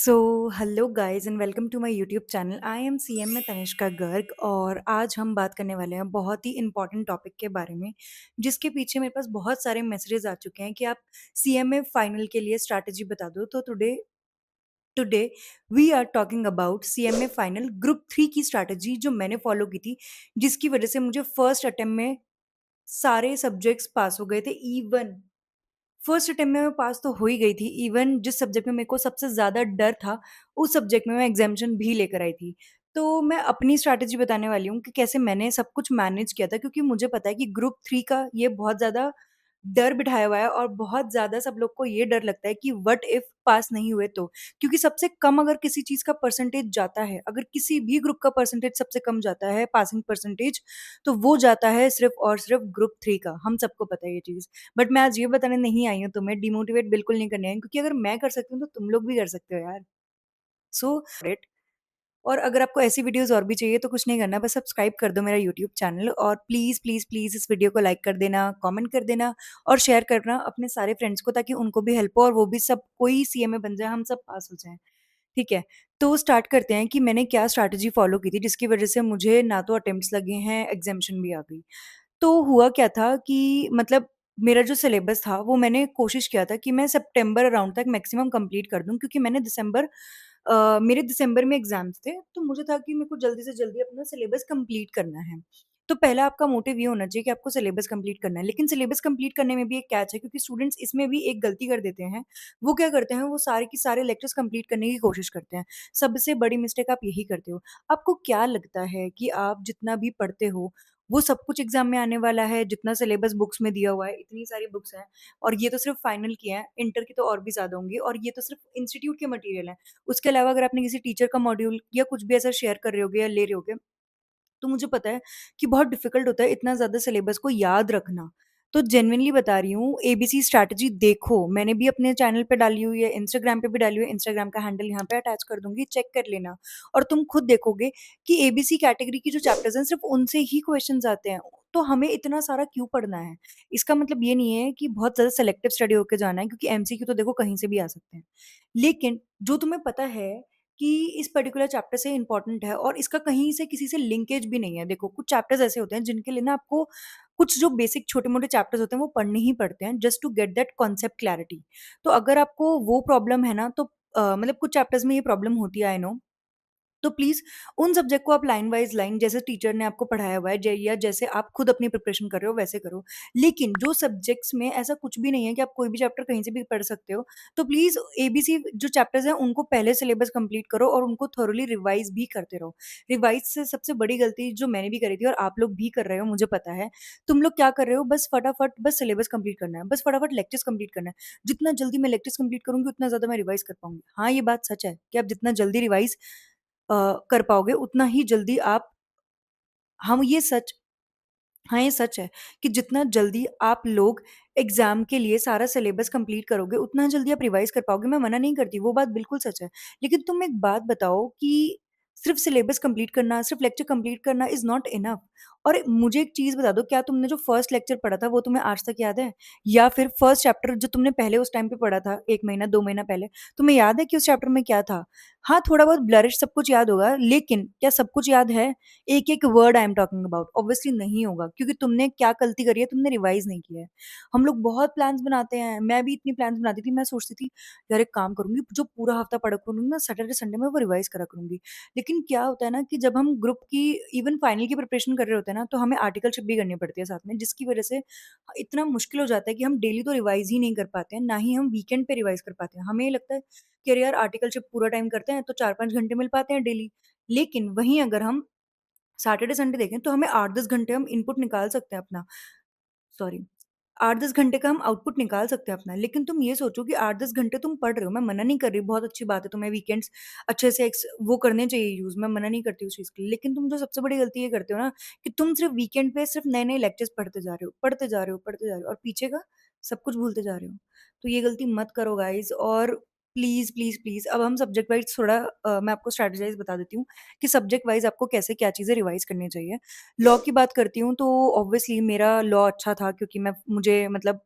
So hello guys and welcome to my YouTube channel. I am CM में तनिष्का गर्ग और आज हम बात करने वाले हैं बहुत ही इंपॉर्टेंट टॉपिक के बारे में, जिसके पीछे मेरे पास बहुत सारे मैसेजेस आ चुके हैं कि आप सीएमए फाइनल के लिए स्ट्रैटेजी बता दो। तो today today we are talking about CMA final group 3 की स्ट्रैटेजी जो मैंने फॉलो की थी, जिसकी वजह से मुझे फर्स्ट अटेम्प्ट में सारे सब्जेक्ट्स पास हो गए थे। इवन फर्स्ट अटेम्प्ट में मैं पास तो हो ही गई थी। इवन जिस सब्जेक्ट में मेरे को सबसे ज़्यादा डर था, उस सब्जेक्ट में मैं एग्ज़ामिनेशन भी लेकर आई थी। तो मैं अपनी स्ट्रैटेजी बताने वाली हूँ कि कैसे मैंने सब कुछ मैनेज किया था, क्योंकि मुझे पता है कि ग्रुप 3 का ये बहुत ज़्यादा डर बिठाया हुआ है और बहुत ज़्यादा सब लोग को ये डर लगता है कि व्हाट इफ पास नहीं हुए तो? क्योंकि सबसे कम अगर किसी चीज़ का परसेंटेज जाता है, अगर किसी भी ग्रुप का परसेंटेज सबसे कम जाता है, पासिंग परसेंटेज, तो वो जाता है सिर्फ़ और सिर्फ़ ग्रुप 3 का। हम सबको पता है ये चीज़। बट मैं आज ये बताने नहीं आई हूँ तुम्हें, डिमोटिवेट बिल्कुल नहीं करने आई हूँ, क्योंकि अगर मैं कर सकती हूँ तो तुम लोग भी कर सकते हो यार। So it. और अगर आपको ऐसी वीडियोस और भी चाहिए तो कुछ नहीं करना, बस सब्सक्राइब कर दो मेरा यूट्यूब चैनल और प्लीज़ प्लीज़ प्लीज़ इस वीडियो को लाइक कर देना, कमेंट कर देना और शेयर करना अपने सारे फ्रेंड्स को, ताकि उनको भी हेल्प हो और वो भी सब कोई सीएमए बन जाए, हम सब पास हो जाएँ। ठीक है? तो स्टार्ट करते हैं कि मैंने क्या स्ट्रैटेजी फॉलो की थी जिसकी वजह से मुझे ना तो अटेम्प्ट्स लगे हैं, एग्ज़ामिनेशन भी आ गई। तो हुआ क्या था कि मतलब मेरा जो सिलेबस था वो मैंने कोशिश किया था कि मैं सितंबर अराउंड तक मैक्सिमम कंप्लीट कर दूँ, क्योंकि मेरे दिसंबर में एग्ज़ाम्स थे, तो मुझे था कि मेरे को जल्दी से जल्दी अपना सिलेबस कंप्लीट करना है। तो पहला आपका मोटिव ये होना चाहिए कि आपको सिलेबस कंप्लीट करना है, लेकिन सिलेबस कंप्लीट करने में भी एक कैच है, क्योंकि स्टूडेंट्स इसमें भी एक गलती कर देते हैं। वो क्या करते हैं, वो सारे के सारे लेक्चर्स कंप्लीट करने की कोशिश करते हैं। सबसे बड़ी मिस्टेक आप यही करते हो। आपको क्या लगता है कि आप जितना भी पढ़ते हो, वो सब कुछ एग्ज़ाम में आने वाला है? जितना सिलेबस बुक्स में दिया हुआ है, इतनी सारी बुक्स हैं और ये तो सिर्फ़ फाइनल की हैं, इंटर की तो और भी ज़्यादा होंगी और ये तो सिर्फ़ इंस्टीट्यूट के मटीरियल हैं। उसके अलावा अगर आपने किसी टीचर का मॉड्यूल या कुछ भी ऐसा शेयर कर रहे होगे या ले रहे होगे, तो मुझे पता है कि बहुत डिफ़िकल्ट होता है इतना ज़्यादा सिलेबस को याद रखना। तो जेनुइनली बता रही हूँ, एबीसी स्ट्रैटेजी देखो, मैंने भी अपने चैनल पे डाली हुई है, इंस्टाग्राम पे भी डाली हुई है, इंस्टाग्राम का हैंडल यहाँ पे अटैच कर दूँगी, चेक कर लेना। और तुम खुद देखोगे कि एबीसी कैटेगरी की जो चैप्टर्स हैं, सिर्फ़ उनसे ही क्वेश्चन्स आते हैं। तो हमें इतना सारा क्यों पढ़ना है? इसका मतलब ये नहीं है कि बहुत ज़्यादा सेलेक्टिव स्टडी होके जाना है, क्योंकि एमसीक्यू तो देखो कहीं से भी आ सकते हैं। लेकिन जो तुम्हें पता है कि इस पर्टिकुलर चैप्टर से इम्पोर्टेंट है और इसका कहीं से किसी से लिंकेज भी नहीं है। देखो, कुछ चैप्टर्स ऐसे होते हैं जिनके लिए ना आपको कुछ जो बेसिक छोटे-मोटे चैप्टर्स होते हैं वो पढ़ने ही पड़ते हैं, just to get that concept clarity. तो अगर आपको वो प्रॉब्लम है ना, तो मतलब कुछ चैप्टर्स में ये प्रॉब्लम होती है, आई नो। तो प्लीज़ उन सब्जेक्ट को आप लाइन वाइज़ लाइन, जैसे टीचर ने आपको पढ़ाया हुआ है, या जैसे आप खुद अपनी प्रिपरेशन कर रहे हो वैसे करो। लेकिन जो सब्जेक्ट्स में ऐसा कुछ भी नहीं है कि आप कोई भी चैप्टर कहीं से भी पढ़ सकते हो, तो प्लीज़ एबीसी जो चैप्टर्स हैं उनको पहले सिलेबस कंप्लीट करो और उनको थॉरोली रिवाइज़ भी करते रहो। रिवाइज़ से सबसे बड़ी गलती जो मैंने भी करी थी और आप लोग भी कर रहे हो, मुझे पता है। तुम लोग क्या कर रहे हो, बस फटाफट बस सिलेबस कंप्लीट करना है, बस फटाफट लेक्चर्स कंप्लीट करना है। जितना जल्दी मैं लेक्चर्स कंप्लीट करूँगी उतना ज़्यादा मैं रिवाइज़ कर पाऊँगी। हाँ, ये बात सच है कि आप जितना जल्दी रिवाइज़ कर पाओगे उतना ही जल्दी आप हम ये सच हाँ, ये सच है कि जितना जल्दी आप लोग एग्ज़ाम के लिए सारा सिलेबस कंप्लीट करोगे, उतना जल्दी आप रिवाइज़ कर पाओगे, मैं मना नहीं करती, वो बात बिल्कुल सच है। लेकिन तुम एक बात बताओ कि सिर्फ़ सिलेबस कंप्लीट करना, सिर्फ़ लेक्चर कंप्लीट करना इज़ नॉट इनफ। और मुझे एक चीज़ बता दो, क्या तुमने जो फर्स्ट लेक्चर पढ़ा था, वो तुम्हें आज तक याद है? या फिर फर्स्ट चैप्टर जो तुमने पहले उस टाइम पे पढ़ा था, 1 महीना, 2 महीना पहले, तुम्हें याद है कि उस चैप्टर में क्या था? हाँ, थोड़ा बहुत ब्लरिश सब कुछ याद होगा, लेकिन क्या सब कुछ याद है? एक-एक word I am talking about, obviously नहीं होगा, क्योंकि तुमने क्या गलती करी है, तुमने रिवाइज़ नहीं किया है। हम लोग बहुत प्लान्स बनाते हैं, मैं भी इतनी प्लान्स बनाती थी, मैं सोचती थी यार एक काम करूँगी, जो पूरा हफ्ता पढ़ा करूँगी ना, सैटरडे संडे में वो रिवाइज़ करा करूँगी। लेकिन क्या होता है ना कि जब हम ग्रुप की इवन फाइनल की प्रिपरेशन कर रहे होते हैं ना, तो हमें आर्टिकलशिप भी करनी पड़ती है साथ में, जिसकी वजह से इतना मुश्किल हो जाता है कि हम डेली तो रिवाइज़ ही नहीं कर पाते हैं, ना ही हम वीकेंड पे रिवाइज़ कर पाते हैं। हमें ये लगता है कि अरे यार आर्टिकलशिप पूरा टाइम करते हैं, तो 4-5 घंटे मिल पाते हैं डेली। लेकिन वहीं अगर हम सैटरडे संडे देखें तो हमें 8-10 घंटे हम इनपुट निकाल सकते हैं अपना, सॉरी, 8-10 घंटे का हम आउटपुट निकाल सकते हैं अपना। लेकिन तुम ये सोचो कि 8-10 घंटे तुम पढ़ रहे हो, मैं मना नहीं कर रही, बहुत अच्छी बात है, तुम्हें वीकेंड्स अच्छे से वो करने चाहिए यूज़, मैं मना नहीं करती उस चीज़ के लिए। लेकिन तुम जो सबसे बड़ी गलती ये करते हो ना, कि तुम सिर्फ़ वीकेंड पे सिर्फ़ नए-नए लेक्चर्स पढ़ते जा रहे हो, पढ़ते जा रहे हो, पढ़ते जा रहे हो और पीछे का सब कुछ भूलते जा रहे हो। तो ये गलती मत करो गाइज़। और प्लीज़, प्लीज़, प्लीज़, अब हम सब्जेक्ट वाइज़ थोड़ा मैं आपको स्ट्रैटेजाइज़ बता देती हूँ कि सब्जेक्ट वाइज़ आपको कैसे क्या चीज़ें रिवाइज़ करनी चाहिए। लॉ की बात करती हूँ तो ऑब्वियसली मेरा लॉ अच्छा था, क्योंकि मैं मुझे मतलब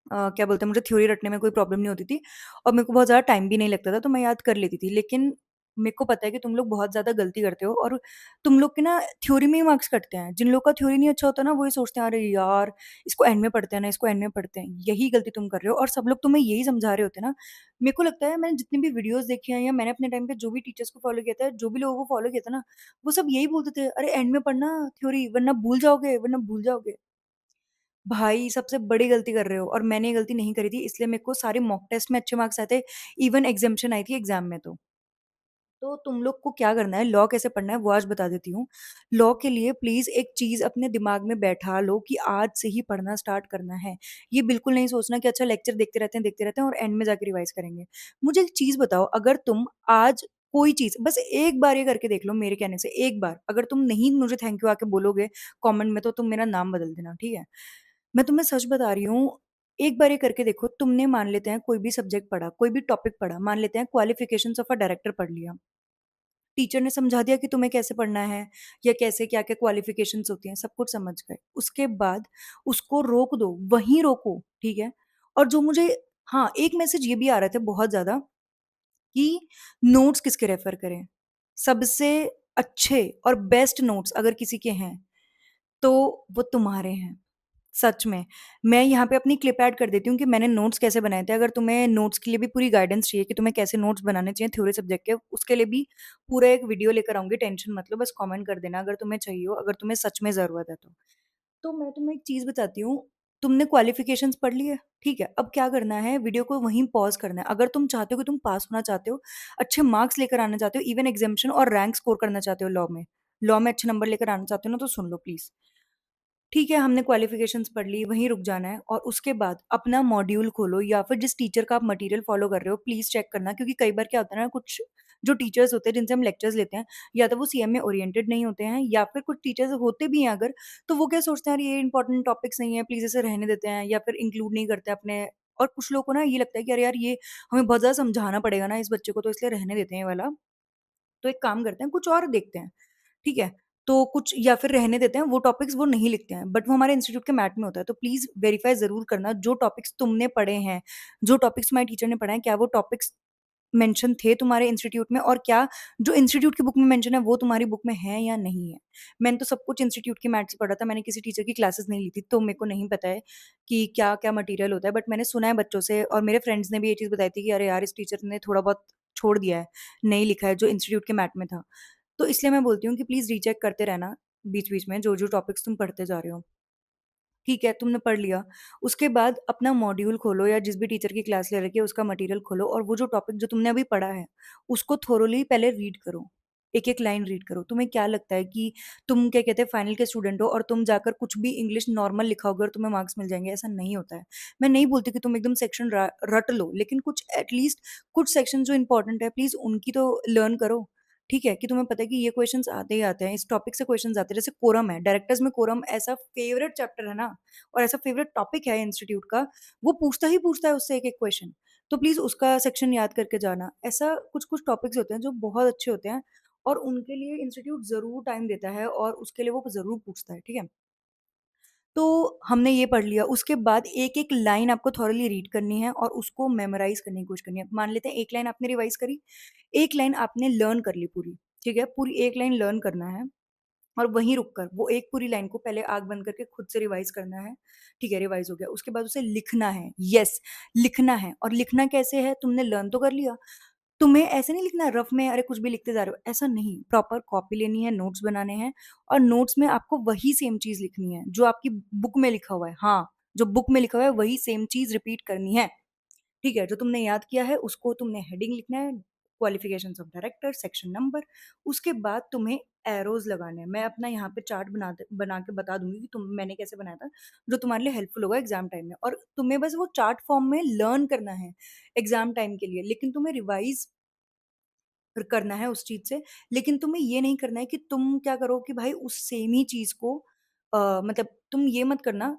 क्या बोलते हैं, मुझे थ्योरी रटने में कोई प्रॉब्लम नहीं होती थी और मेरे को बहुत ज़्यादा टाइम भी नहीं लगता था, तो मैं याद कर लेती थी। लेकिन मेरे को पता है कि तुम लोग बहुत ज़्यादा गलती करते हो और तुम लोग के ना थ्योरी में ही मार्क्स कटते हैं। जिन लोग का थ्योरी नहीं अच्छा होता ना, वो ये सोचते हैं, अरे यार! इसको एंड में पढ़ते हैं ना, इसको एंड में पढ़ते हैं। यही गलती तुम कर रहे हो और सब लोग तुम्हें यही समझा रहे होते हैं ना। मेरे को लगता है मैंने जितनी भी वीडियोज़ देखी हैं या मैंने अपने टाइम पे जो भी टीचर्स को फॉलो किया था, जो भी लोगों को फॉलो किया था ना, वो सब यही बोलते थे, "अरे एंड में पढ़ना थ्योरी, वरना भूल जाओगे।" भाई सबसे बड़ी गलती कर रहे हो और मैंने ये गलती नहीं करी थी, इसलिए मेरे को सारे मॉक टेस्ट में अच्छे मार्क्स आए थे, इवन एग्ज़ाम्शन आई थी एग्ज़ाम में तो। तो तुम लोग को क्या करना है, लॉ कैसे पढ़ना है वो आज बता देती हूँ। लॉ के लिए प्लीज़ एक चीज़ अपने दिमाग में बैठा लो कि आज से ही पढ़ना स्टार्ट करना है। ये बिल्कुल नहीं सोचना कि अच्छा लेक्चर देखते रहते हैं और एंड में जाके रिवाइज़ करेंगे। मुझे एक चीज़ बताओ, अगर तुम आज कोई चीज़ बस एक बार ये करके देख लो मेरे कहने से, एक बार, अगर तुम नहीं मुझे थैंक यू आके बोलोगे कमेंट में, तो तुम मेरा नाम बदल देना, ठीक है? मैं तुम्हें सच बता रही हूँ, एक बार ये करके देखो, तुमने मान लेते हैं कोई भी सब्जेक्ट पढ़ा, कोई भी टॉपिक पढ़ा, मान लेते हैं क्वालिफिकेशंस ऑफ अ डायरेक्टर पढ़ लिया। टीचर ने समझा दिया कि तुम्हें कैसे पढ़ना है या कैसे क्या-क्या क्वालिफिकेशंस होती हैं, सब कुछ समझ गए। उसके बाद उसको रोक दो, वहीं रोको, ठीक है? और जो मुझे हाँ, एक मैसेज ये भी आ रहे थे बहुत ज़्यादा कि नोट्स किसके रेफर करें। सबसे अच्छे और बेस्ट नोट्स अगर किसी के हैं, तो वो तुम्हारे हैं। सच में। मैं यहाँ पे अपनी क्लिप ऐड कर देती हूँ कि मैंने नोट्स कैसे बनाए थे। अगर तुम्हें नोट्स के लिए भी पूरी गाइडेंस चाहिए कि तुम्हें कैसे नोट्स बनाने चाहिए थ्योरी सब्जेक्ट के, उसके लिए भी पूरा एक वीडियो लेकर आऊँगी, टेंशन मत लो, बस कमेंट कर देना अगर तुम्हें चाहिए हो, अगर तुम्हें सच में ज़रूरत है तो। तो मैं तुम्हें एक चीज़ बताती हूँ, तुमने क्वालिफ़िकेशंस पढ़ ली है, ठीक है? अब क्या करना है, वीडियो को वहीं पॉज़ करना है। अगर तुम चाहते हो कि तुम पास होना चाहते हो, अच्छे मार्क्स लेकर आना चाहते हो, इवन एग्ज़ामिनेशन और रैंक स्कोर करना चाहते हो लॉ में अच्छे नंबर लेकर आना चाहते हो ना, तो सुन लो प्लीज़। ठीक है, हमने क्वालिफ़िकेशंस पढ़ ली, वहीं रुक जाना है और उसके बाद अपना मॉड्यूल खोलो या फिर जिस टीचर का आप मटीरियल फ़ॉलो कर रहे हो, प्लीज़ चेक करना, क्योंकि कई बार क्या होता है ना, कुछ जो टीचर्स होते हैं जिनसे हम लेक्चर्स लेते हैं, या तो वो सीएमए ओरिएंटेड नहीं होते हैं या फिर कुछ टीचर्स होते भी हैं अगर, तो वो क्या सोचते हैं, अरे ये इम्पोर्टेंट टॉपिक्स नहीं है, प्लीज़ इसे रहने देते हैं या फिर इंक्लूड नहीं करते अपने। और कुछ लोगों को ना ये लगता है कि अरे यार, ये हमें बहुत ज़्यादा समझाना पड़ेगा ना इस बच्चे को, तो इसलिए रहने देते हैं ये वाला। तो एक काम करते हैं, कुछ और देखते हैं। ठीक है? तो कुछ या फिर रहने देते हैं, वो टॉपिक्स वो नहीं लिखते हैं, बट वो हमारे इंस्टीट्यूट के मैट में होता है, तो प्लीज़ वेरीफाई ज़रूर करना जो टॉपिक्स तुमने पढ़े हैं, जो टॉपिक्स तुम्हारे टीचर ने पढ़ाए हैं, क्या वो टॉपिक्स मेंशन थे तुम्हारे इंस्टीट्यूट में और क्या जो इंस्टीट्यूट की बुक में मेंशन है, वो तुम्हारी बुक में है या नहीं है? मैंने तो सब कुछ इंस्टीट्यूट के मैट से पढ़ा था, मैंने किसी टीचर की क्लासेस नहीं ली थी, तो मेरे को नहीं पता है कि क्या-क्या मटीरियल होता है, बट मैंने सुना है बच्चों से और मेरे फ्रेंड्स ने भी ये चीज़ बताई थी कि अरे यार! इस टीचर ने थोड़ा बहुत छोड़ दिया है, नहीं लिखा है, जो इंस्टीट्यूट के मैट में था। तो इसलिए मैं बोलती हूँ कि प्लीज़ रीचेक करते रहना बीच-बीच में जो-जो टॉपिक्स तुम पढ़ते जा रहे हो। ठीक है, तुमने पढ़ लिया, उसके बाद अपना मॉड्यूल खोलो या जिस भी टीचर की क्लास ले रखी है उसका मटीरियल खोलो और वो जो टॉपिक जो तुमने अभी पढ़ा है, उसको थोरोली पहले रीड करो। एक-एक लाइन रीड करो। तुम्हें क्या लगता है कि तुम क्या कहते हैं फाइनल के स्टूडेंट हो और तुम जाकर कुछ भी इंग्लिश नॉर्मल लिखाओगे और तुम्हें मार्क्स मिल जाएँगे, ऐसा नहीं होता है। मैं नहीं बोलती कि तुम एकदम सेक्शन रट लो, लेकिन कुछ एट लीस्ट कुछ सेक्शन जो इम्पोर्टेंट है प्लीज़ उनकी तो लर्न करो। ठीक है? कि तुम्हें पता है कि ये क्वेश्चन्स आते ही आते हैं, इस टॉपिक से क्वेश्चन्स आते हैं। जैसे कोरम है, डायरेक्टर्स में कोरम ऐसा फेवरेट चैप्टर है ना और ऐसा फेवरेट टॉपिक है इंस्टीट्यूट का, वो पूछता ही पूछता है उससे एक-एक क्वेश्चन। तो प्लीज़ उसका सेक्शन याद करके जाना। ऐसा कुछ-कुछ टॉपिक्स होते हैं जो बहुत अच्छे होते हैं और उनके लिए इंस्टीट्यूट ज़रूर टाइम देता है और उसके लिए वो ज़रूर पूछता है, ठीक है? तो हमने ये पढ़ लिया, उसके बाद एक-एक लाइन आपको थॉरली रीड करनी है और उसको मेमोराइज़ करने की कोशिश करनी है। मान लेते हैं एक लाइन आपने रिवाइज़ करी, एक लाइन आपने लर्न कर ली पूरी, ठीक है? पूरी एक लाइन लर्न करना है और वहीं रुक कर वो एक पूरी लाइन को पहले आँख बंद करके खुद से रिवाइज़ करना है। ठीक है, रिवाइज़ हो गया। उसके बाद उसे लिखना है। येस, लिखना है और लिखना कैसे है? तुमने लर्न तो कर लिया। तुम्हें ऐसे नहीं लिखना है रफ में, अरे कुछ भी लिखते जा रहे हो, ऐसा नहीं। प्रॉपर कॉपी लेनी है, नोट्स बनाने हैं और नोट्स में आपको वही सेम चीज़ लिखनी है, जो आपकी बुक में लिखा हुआ है। हाँ, जो बुक में लिखा हुआ है वही सेम चीज़ रिपीट करनी है। ठीक है? जो तुमने याद किया है उसको तुमने हेडिंग लिखना है, qualifications of director, section number, उसके बाद तुम्हें एरोज़ लगाने हैं। मैं अपना यहाँ पे चार्ट बना के बता दूँगी कि तुम मैंने कैसे बनाया था, जो तुम्हारे लिए हेल्पफुल होगा एग्ज़ाम टाइम में और तुम्हें बस वो चार्ट फॉर्म में लर्न करना है एग्ज़ाम टाइम के लिए, लेकिन तुम्हें रिवाइज़ फिर करना है उस चीज़ से। लेकिन तुम्हें ये नहीं करना है कि तुम क्या करो कि भाई उस सेम ही चीज़ को मतलब तुम ये मत करना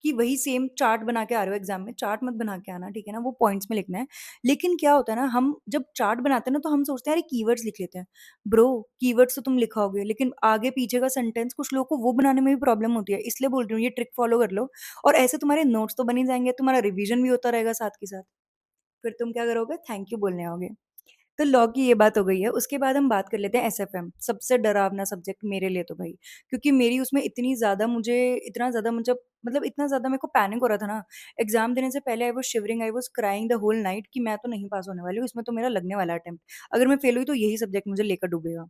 कि वही सेम चार्ट बना के आ रहे हो एग्ज़ाम में, चार्ट मत बना के आना, ठीक है ना? वो पॉइंट्स में लिखना है। लेकिन क्या होता है ना, हम जब चार्ट बनाते हैं ना, तो हम सोचते हैं, अरे कीवर्ड्स लिख लेते हैं। ब्रो, कीवर्ड्स तो तुम लिखाओगे, लेकिन आगे पीछे का सेंटेंस कुछ लोगों को वो बनाने में भी प्रॉब्लम होती है। इसलिए बोल रही हूँ, ये ट्रिक फ़ॉलो कर लो और ऐसे तुम्हारे नोट्स तो बन ही जाएँगे, तुम्हारा रिवीज़न भी होता रहेगा साथ के साथ। फिर तुम क्या करोगे? थैंक यू बोलने आओगे। तो लॉ की ये बात हो गई है। उसके बाद हम बात कर लेते हैं एसएफएम, सबसे डरावना सब्जेक्ट मेरे लिए तो भाई। क्योंकि मेरी उसमें इतनी ज़्यादा मुझे इतना ज़्यादा मुझे मतलब इतना ज़्यादा मेरे को पैनिक हो रहा था ना, एग्ज़ाम देने से पहले I was shivering, I was crying the whole night कि मैं तो नहीं पास होने वाली हूँ, इसमें तो मेरा लगने वाला है अटेम्प्ट। अगर मैं फेल हुई तो यही सब्जेक्ट मुझे लेकर डूबेगा।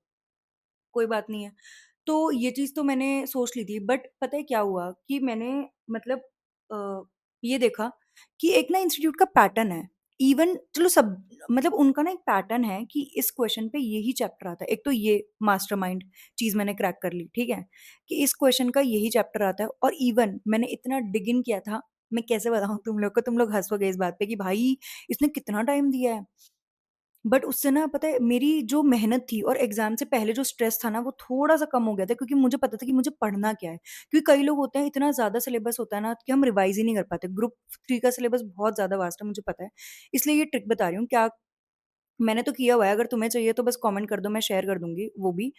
कोई बात नहीं है। तो ये चीज़ तो मैंने सोच ली थी, बट पता है क्या हुआ कि मैंने मतलब ये देखा कि एक ना इंस्टीट्यूट का पैटर्न है। इवन चलो सब मतलब उनका ना एक पैटर्न है कि इस क्वेश्चन पे यही चैप्टर आता है। एक तो ये मास्टरमाइंड चीज़ मैंने क्रैक कर ली, ठीक है? कि इस क्वेश्चन का यही चैप्टर आता है और इवन मैंने इतना डिग इन किया था, मैं कैसे बताऊँ तुम लोग को, तुम लोग हँसोगे इस बात पे कि भाई इसने कितना टाइम दिया है। बट उससे ना पता है मेरी जो मेहनत थी और एग्ज़ाम से पहले जो स्ट्रेस था ना वो थोड़ा-सा कम हो गया था, क्योंकि मुझे पता था कि मुझे पढ़ना क्या है। क्योंकि कई लोग होते हैं इतना ज़्यादा सिलेबस होता है ना कि हम रिवाइज़ ही नहीं कर पाते। ग्रुप 3 का सिलेबस बहुत ज़्यादा वास्ट है, मुझे पता है। इसलिए ये ट्रिक बता रही हूँ, क्या मैंने तो किया हुआ है, अगर तुम्हें चाहिए तो बस कमेंट कर दो, मैं शेयर कर दूँगी वो भी।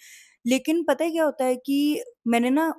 लेकिन पता है क्या होता है कि मैंने ना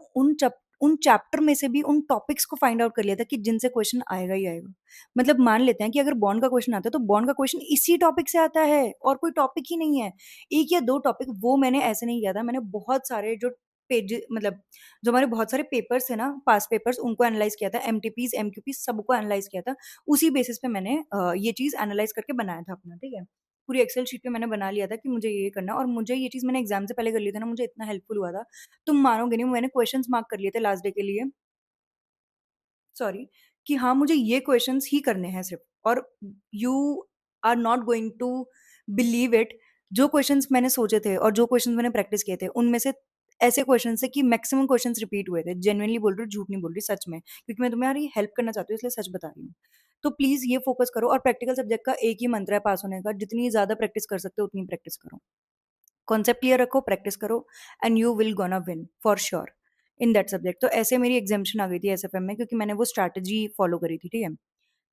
उन चैप्टर में से भी उन टॉपिक्स को फाइंड आउट कर लिया था कि जिनसे क्वेश्चन आएगा ही आएगा। मतलब मान लेते हैं कि अगर बॉन्ड का क्वेश्चन आता है, तो बॉन्ड का क्वेश्चन इसी टॉपिक से आता है और कोई टॉपिक ही नहीं है। 1 या 2 टॉपिक, वो मैंने ऐसे नहीं किया था, मैंने बहुत सारे जो पेज मतलब जो हमारे बहुत सारे पेपर्स थे ना, पास्ट पेपर्स, उनको एनालाइज़ किया था, एमटीपीज़, एमक्यूपीज़ सबको एनालाइज़ किया था। उसी बेसिस पे मैंने ये चीज़ एनालाइज़ करके बनाया था अपना, ठीक है? पूरी एक्सेल शीट पे मैंने बना लिया था कि मुझे ये करना है और मुझे ये चीज़ मैंने एग्ज़ाम से पहले कर ली थी ना, मुझे इतना हेल्पफुल हुआ था। तुम मानोगे नहीं, मैंने क्वेश्चन्स मार्क कर लिए थे लास्ट डे के लिए, सॉरी, कि हाँ, मुझे ये क्वेश्चन्स ही करने हैं सिर्फ़, और you are not going to believe it, जो क्वेश्चन्स मैंने सोचे थे और जो क्वेश्चन्स मैंने प्रैक्टिस किए थे, उनमें से ऐसे क्वेश्चन्स थे कि मैक्सिमम क्वेश्चन्स रिपीट हुए थे। जेनुइनली बोल रही हूँ, झूठ नहीं बोल रही, सच में। क्योंकि मैं तुम्हारी हेल्प करना चाहती हूँ, इसलिए सच बता रही हूँ। तो प्लीज़ ये फ़ोकस करो, और प्रैक्टिकल सब्जेक्ट का एक ही मंत्र है पास होने का, जितनी ज़्यादा प्रैक्टिस कर सकते हो उतनी प्रैक्टिस करो। कॉन्सेप्ट क्लियर रखो, प्रैक्टिस करो, and you will gonna win for sure in that subject. तो ऐसे मेरी एग्ज़ाम्शन आ गई थी एसएफएम में, क्योंकि मैंने वो स्ट्रैटेजी फॉलो करी थी, ठीक है?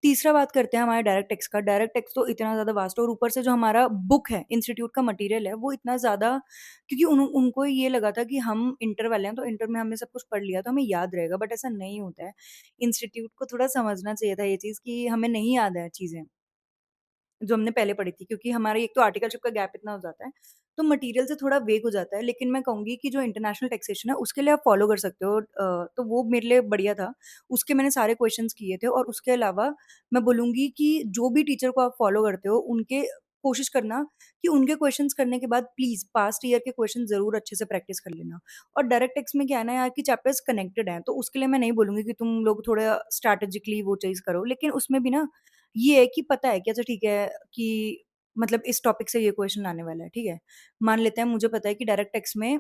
तीसरा बात करते हैं हमारे डायरेक्ट टेक्स्ट का। डायरेक्ट टेक्स्ट तो इतना ज़्यादा वास्ट है, और ऊपर से जो हमारा बुक है, इंस्टीट्यूट का मटेरियल है, वो इतना ज़्यादा, क्योंकि उनको ये लगा था कि हम इंटर वाले हैं, तो इंटर में हमने सब कुछ पढ़ लिया तो हमें याद रहेगा, बट ऐसा नहीं होता है। इंस्टीट्यूट को थोड़ा समझना चाहिए था ये चीज़ कि हमें नहीं याद है चीज़ें। जो हमने पहले पढ़ी थी, क्योंकि हमारा एक तो आर्टिकलशिप का गैप इतना हो जाता है, तो मटेरियल से थोड़ा वेग हो जाता है। लेकिन मैं कहूँगी कि जो इंटरनेशनल टैक्सेशन है, उसके लिए आप फॉलो कर सकते हो, तो वो मेरे लिए बढ़िया था। उसके मैंने सारे क्वेश्चन्स किए थे, और उसके अलावा मैं बोलूँगी कि जो भी टीचर को आप फॉलो करते हो, उनके कोशिश करना कि उनके क्वेश्चन्स करने के बाद प्लीज़ पास्ट ईयर के क्वेश्चन ज़रूर अच्छे से प्रैक्टिस कर लेना। और डायरेक्ट टेक्स्ट में क्या है ना यार, कि चैप्टर्स कनेक्टेड हैं, तो उसके लिए मैं नहीं बोलूँगी कि तुम लोग थोड़ा स्ट्रैटेजिकली वो चीज़ करो। लेकिन उसमें भी ना ये है कि पता है कि अच्छा ठीक है कि मतलब इस टॉपिक से ये क्वेश्चन आने वाला है, ठीक है? मान लेते हैं मुझे पता है कि डायरेक्ट टैक्स में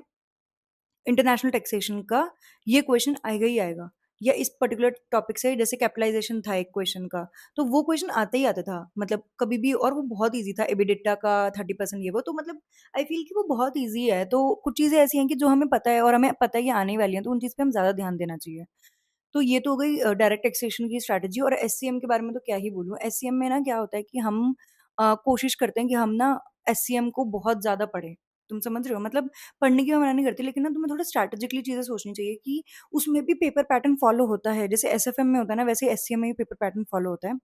इंटरनेशनल टैक्सेशन का ये क्वेश्चन आएगा ही आएगा, या इस पर्टिकुलर टॉपिक से, जैसे कैपिटलाइज़ेशन था एक क्वेश्चन का, तो वो क्वेश्चन आता ही आता था, मतलब कभी भी, और वो बहुत ईज़ी था, एबिडिटा का 30% ये वो, तो मतलब आई फ़ील कि वो बहुत ईज़ी है। तो कुछ चीज़ें ऐसी हैं कि जो हमें पता है और हमें पता है कि आने ही वाली हैं, तो उन चीज़ पे हम ज़्यादा ध्यान देना चाहिए। तो ये तो हो गई डायरेक्ट टैक्सेशन की स्ट्रैटेजी। और एससीएम के बारे में तो क्या ही बोलूँ। एससीएम में ना क्या होता है कि हम कोशिश करते हैं कि हम ना एससीएम को बहुत ज़्यादा पढ़ें। तुम समझ रहे हो? मतलब पढ़ने की मैं मना नहीं करती, लेकिन ना तुम्हें थोड़ा स्ट्रैटेजिकली चीज़ें सोचनी चाहिए कि उसमें भी पेपर पैटर्न फ़ॉलो होता है। जैसे एसएफएम में होता है ना, वैसे एससीएम में भी पेपर पैटर्न फ़ॉलो होता है।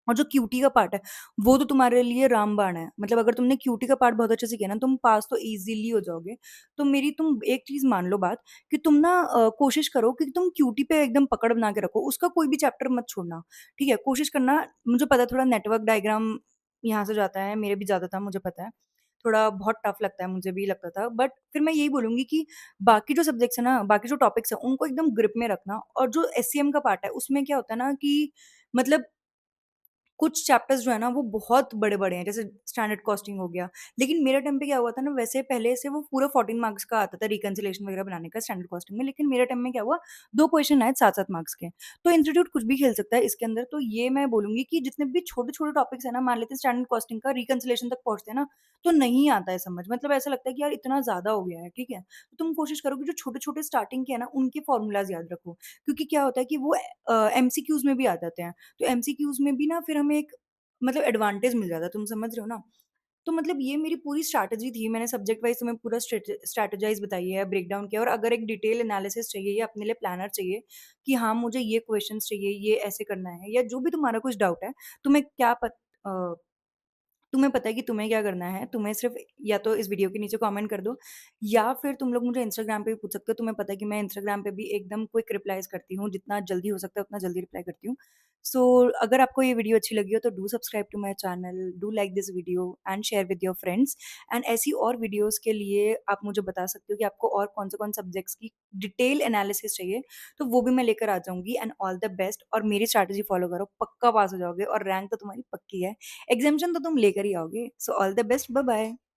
और जो क्यूटी का पार्ट है, वो तो तुम्हारे लिए रामबाण है। मतलब अगर तुमने क्यूटी का पार्ट बहुत अच्छे से किया ना, तुम पास तो ईज़िली हो जाओगे। तो मेरी तुम एक चीज़ मान लो बात, कि तुम ना कोशिश करो कि तुम क्यूटी पे एकदम पकड़ बना के रखो। उसका कोई भी चैप्टर मत छोड़ना, ठीक है? कोशिश करना, मुझे पता है थोड़ा नेटवर्क डायग्राम यहाँ से जाता है, मेरे भी जाता था, मुझे पता है। थोड़ा बहुत टफ लगता है, मुझे भी लगता था। बट फिर मैं यही बोलूँगी कि बाकी जो सब्जेक्ट्स हैं ना, बाकी जो टॉपिक्स हैं, उनको एकदम ग्रिप में रखना। और जो एससीएम का पार्ट है, उसमें क्या होता है ना कि मतलब कुछ चैप्टर्स जो है ना वो बहुत बड़े-बड़े हैं, जैसे स्टैंडर्ड कॉस्टिंग हो गया। लेकिन मेरे टाइम पे क्या हुआ था ना, वैसे पहले से वो पूरा 14 मार्क्स का आता था रिकन्सिलिएशन वगैरह बनाने का स्टैंडर्ड कॉस्टिंग में, लेकिन मेरे टाइम में क्या हुआ, 2 क्वेश्चन आए 7-7 मार्क्स के। तो इंस्टीट्यूट कुछ भी खेल सकता है इसके अंदर, तो ये मैं बोलूँगी कि जितने भी छोटे-छोटे टॉपिक्स हैं ना, मान लेते हैं स्टैंडर्ड कॉस्टिंग का रिकन्सिलिएशन तक पहुँचते हैं ना, तो नहीं आता है समझ। मतलब ऐसा लगता है कि यार इतना ज़्यादा हो गया है, ठीक है? तो तुम कोशिश करो कि जो छोटे-छोटे स्टार्टिंग के हैं ना, उनके फ़ॉर्मूलाज़ याद रखो। क्योंकि क्या होता है कि वो एमसीक्यूज़ में भी आ जाते हैं। तो एमसीक्यूज़ में भी ना फिर हमें एक मतलब एडवांटेज मिल जाता है, तुम समझ रहे हो ना? तो मतलब ये मेरी पूरी स्ट्रैटेजी थी, मैंने सब्जेक्ट वाइज़ तुम्हें पूरा स्ट्रैटेजाइज़ बताई है, ब्रेकडाउन किया, और अगर एक डिटेल एनालिसिस चाहिए या अपने लिए प्लानर चाहिए कि हाँ, मुझे ये क्वेश्चन्स चाहिए, ये ऐसे करना है, या जो भी तुम्हारा कुछ डाउट है, तुम्हें क्या अ, तुम्हें पता है कि तुम्हें क्या करना है, तुम्हें सिर्फ़ या तो इस वीडियो के नीचे कमेंट कर दो, या फिर तुम लोग मुझे इंस्टाग्राम पे भी पूछ सकते हो। तुम्हें पता है कि मैं इंस्टाग्राम पे भी एकदम क्विक रिप्लाइज़ करती हूँ, जितना जल्दी हो सकता है उतना जल्दी रिप्लाई करती हूँ। सो अगर आपको ये वीडियो अच्छी लगी हो तो do subscribe to my channel, do like this video and share with your friends. And ऐसी और वीडियोज़ के लिए आप मुझे बता सकते हो कि आपको और कौन से सब्जेक्ट्स की डिटेल एनालिसिस चाहिए, तो वो भी मैं लेकर आ जाऊँगी। एंड ऑल द बेस्ट, और मेरी स्ट्रैटेजी फॉलो करो, पक्का पास हो जाओगे और रैंक तो तुम्हारी पक्की है। एग्ज़ाम्शन तो तुम लेकर ही आओगे। So all the best, bye bye.